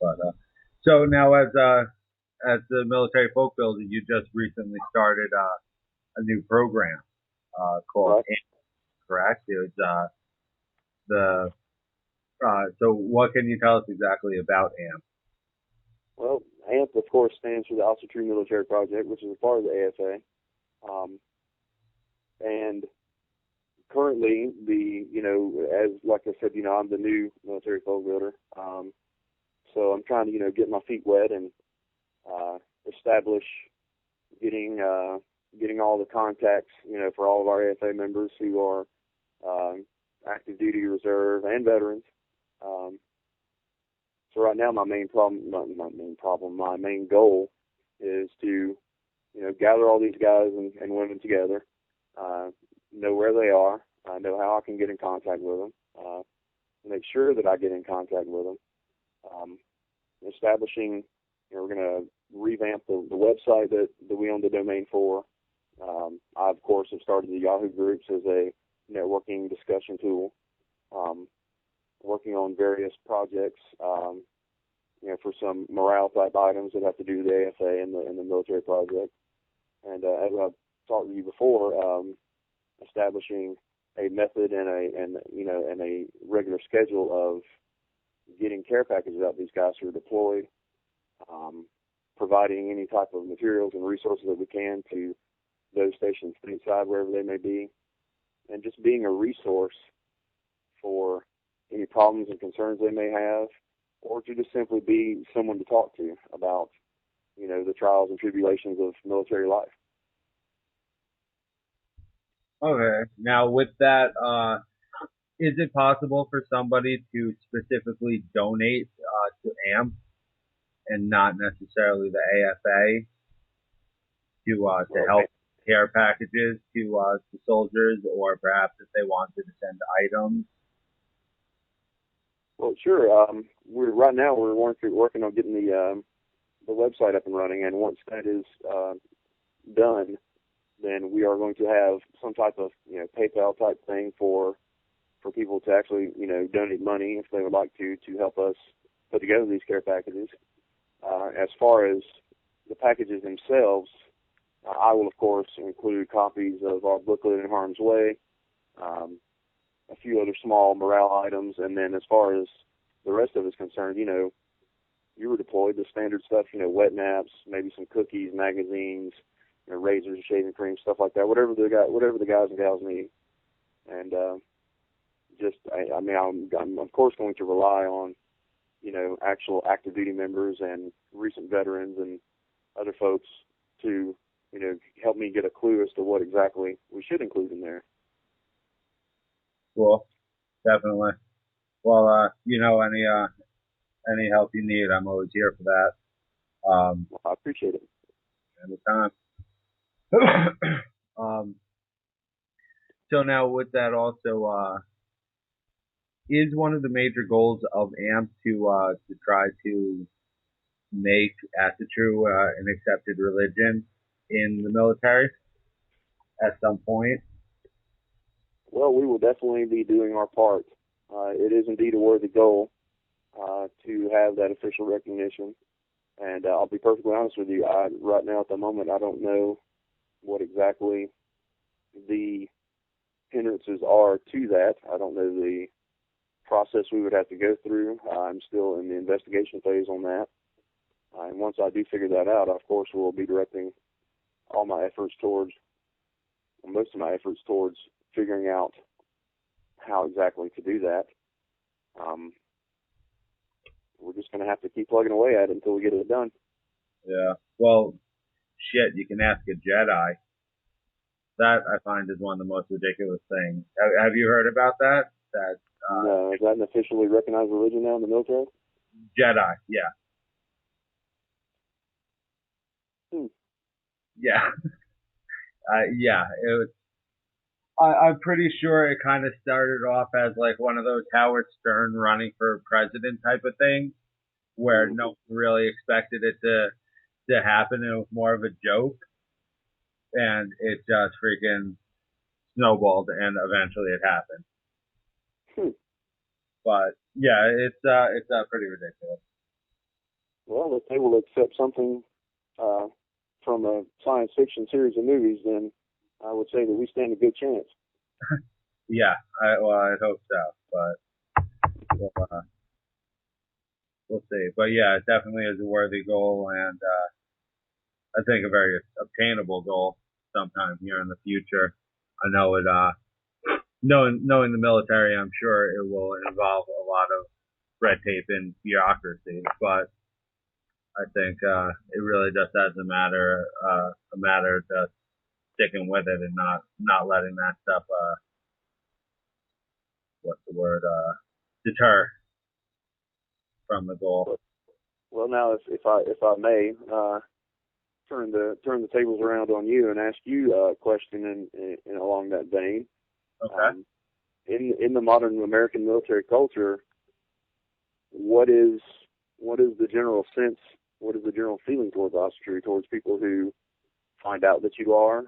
But so now, as the military folk builder, you just recently started a new program called Right. AMP, correct? It was the so what can you tell us exactly about AMP? Well, AMP, of course, stands for the Officer True Military Project, which is a part of the AFA. And currently, as like I said, I'm the new military folk builder. So I'm trying to, get my feet wet and establish getting getting all the contacts, for all of our AFA members who are um, active duty reserve and veterans. Um, so right now, my main goal is to, gather all these guys and women together, uh, know where they are, know how I can get in contact with them, make sure that I get in contact with them, um, establishing, we're going to revamp the website that we own the domain for. I, of course, have started the Yahoo groups as a networking discussion tool, um, working on various projects, for some morale type items that have to do with the AFA and the military project. And as I've talked to you before, establishing a method and a regular schedule of getting care packages out to these guys who are deployed, um, providing any type of materials and resources that we can to those stationed stateside, wherever they may be, and just being a resource for any problems and concerns they may have, or to just simply be someone to talk to about, the trials and tribulations of military life. Okay. Now, with that, is it possible for somebody to specifically donate to AMP and not necessarily the AFA to Well, help care packages to soldiers, or perhaps if they wanted to send items? well, sure. We're right now working on getting the website up and running, and once that is done, then we are going to have some type of PayPal type thing for people to actually donate money if they would like to help us put together these care packages. As far as the packages themselves, I will of course include copies of our booklet In Harm's Way, um, a few other small morale items, and then as far as the rest of it's concerned, you were deployed, the standard stuff, wet naps, maybe some cookies, magazines, razors, shaving cream, stuff like that, whatever the guys and gals need. And I'm of course going to rely on, actual active duty members and recent veterans and other folks to, help me get a clue as to what exactly we should include in there. Cool, definitely. Well, any help you need, I'm always here for that. Well, I appreciate it. Anytime. um, so now with that also, is one of the major goals of AMP to try to make Asatru an accepted religion in the military at some point? Well, we will definitely be doing our part. It is indeed a worthy goal to have that official recognition. And I'll be perfectly honest with you. Right now, at the moment, I don't know what exactly the hindrances are to that. I don't know the process we would have to go through. I'm still in the investigation phase on that. And once I do figure that out, of course, we'll be directing all my efforts towards, or most of my efforts towards figuring out how exactly to do that. Um, we're just going to have to keep plugging away at it until we get it done. Yeah. Well, shit, you can ask a Jedi. That I find is one of the most ridiculous things. Have you heard about that? That No, is that an officially recognized religion now in the military? Jedi, yeah, Hmm. yeah, yeah. It was. I'm pretty sure it kind of started off as like one of those Howard Stern running for president type of thing, where Mm-hmm. no one really expected it to happen. It was more of a joke, and it just freaking snowballed, and eventually it happened. Hmm. But yeah, it's pretty ridiculous. Well, if they will accept something from a science fiction series of movies, then I would say that we stand a good chance. Yeah, I'd hope so, but we'll see. But yeah, it definitely is a worthy goal, and I think a very obtainable goal sometime here in the future. I know it. Knowing the military, I'm sure it will involve a lot of red tape and bureaucracy, but I think it really just has a matter of just sticking with it and not letting that stuff what's the word deter from the goal. Well, now if I may turn the tables around on you and ask you a question in along that vein. Okay. In the modern American military culture, what is the general sense? What is the general feeling towards officery, towards people who find out that you are?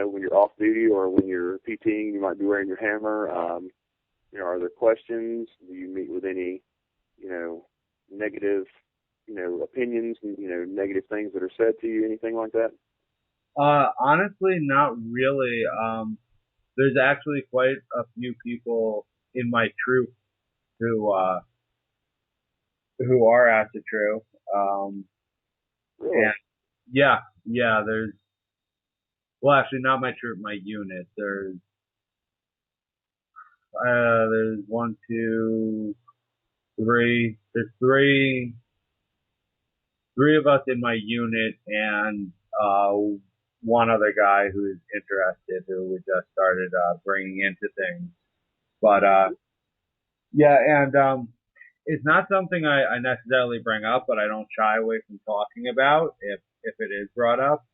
When you're off duty or when you're PTing, you might be wearing your hammer. Are there questions? Do you meet with any, negative, opinions, negative things that are said to you, anything like that? Honestly, not really. There's actually quite a few people in my troop who are active true. Really? And there's actually not my troop, my unit. There's one, two, three. There's three of us in my unit, and one other guy who's interested, who we just started bringing into things. But it's not something I necessarily bring up, but I don't shy away from talking about if it is brought up.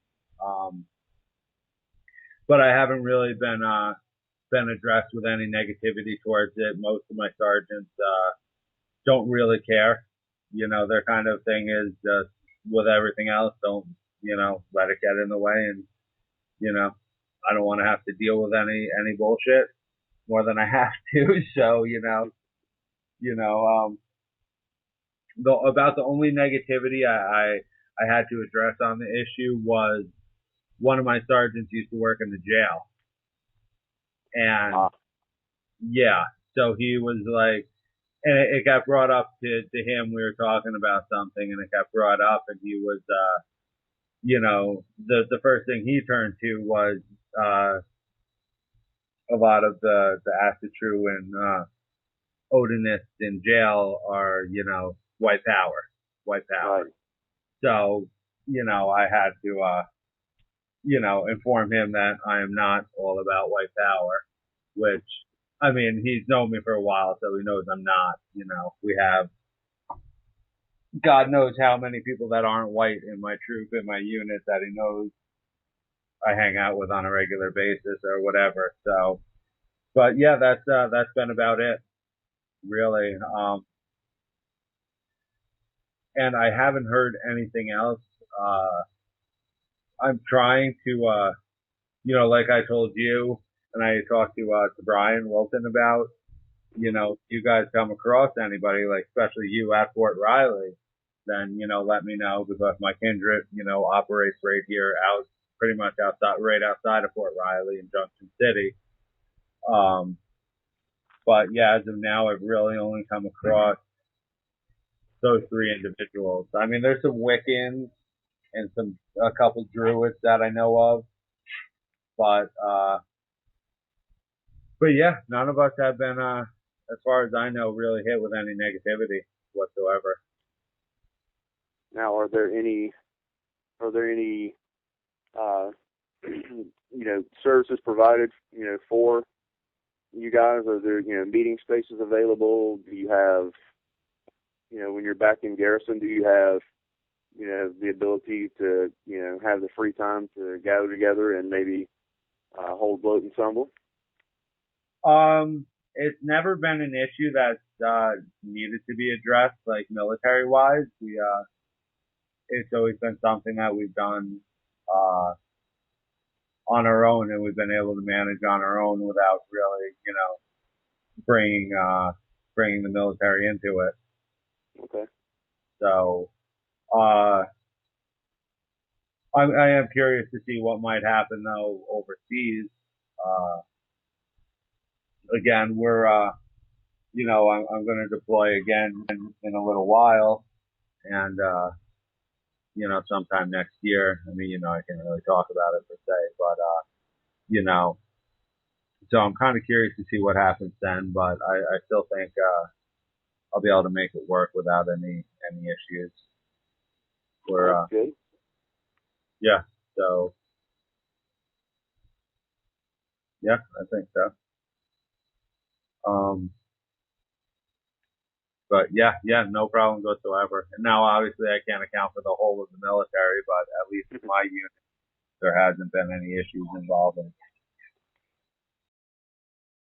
But I haven't really been addressed with any negativity towards it. Most of my sergeants don't really care. Their kind of thing is just with everything else, don't let it get in the way, and I don't want to have to deal with any bullshit more than I have to. So about the only negativity I had to address on the issue was one of my sergeants used to work in the jail, and yeah, so he was like, and it got brought up to him. We were talking about something, and it got brought up, and he was, the first thing he turned to was a lot of the acid true and Odinists in jail are, white power. Right. So, I had to, inform him that I am not all about white power, which, I mean, he's known me for a while, so he knows I'm not. We have God knows how many people that aren't white in my troop, in my unit, that he knows I hang out with on a regular basis or whatever. So, but yeah, that's been about it, really. And I haven't heard anything else. I'm trying to, like I told you, and I talked to Brian Wilton about, you guys come across anybody, like especially you at Fort Riley, then, let me know, because my kindred, operates right here pretty much right outside of Fort Riley in Junction City. But yeah, as of now, I've really only come across those three individuals. I mean, there's some Wiccans and a couple Druids that I know of, but yeah, none of us have been, as far as I know, really hit with any negativity whatsoever. Now, are there any services provided, for you guys? Are there, meeting spaces available? Do you have, when you're back in garrison, do you have, the ability to, have the free time to gather together and maybe hold bloat and stumble? It's never been an issue that's needed to be addressed, like military wise. It's always been something that we've done on our own, and we've been able to manage on our own without really, bringing the military into it. Okay. So, uh, I am curious to see what might happen though overseas. Uh, again, I'm going to deploy again in a little while, and sometime next year. I mean, I can't really talk about it per se, but you know, so I'm kind of curious to see what happens then. But I still think I'll be able to make it work without any issues. We're That's good. yeah, so yeah, I think so. Um, but yeah, no problems whatsoever. And now obviously I can't account for the whole of the military, but at least in my unit there hasn't been any issues involving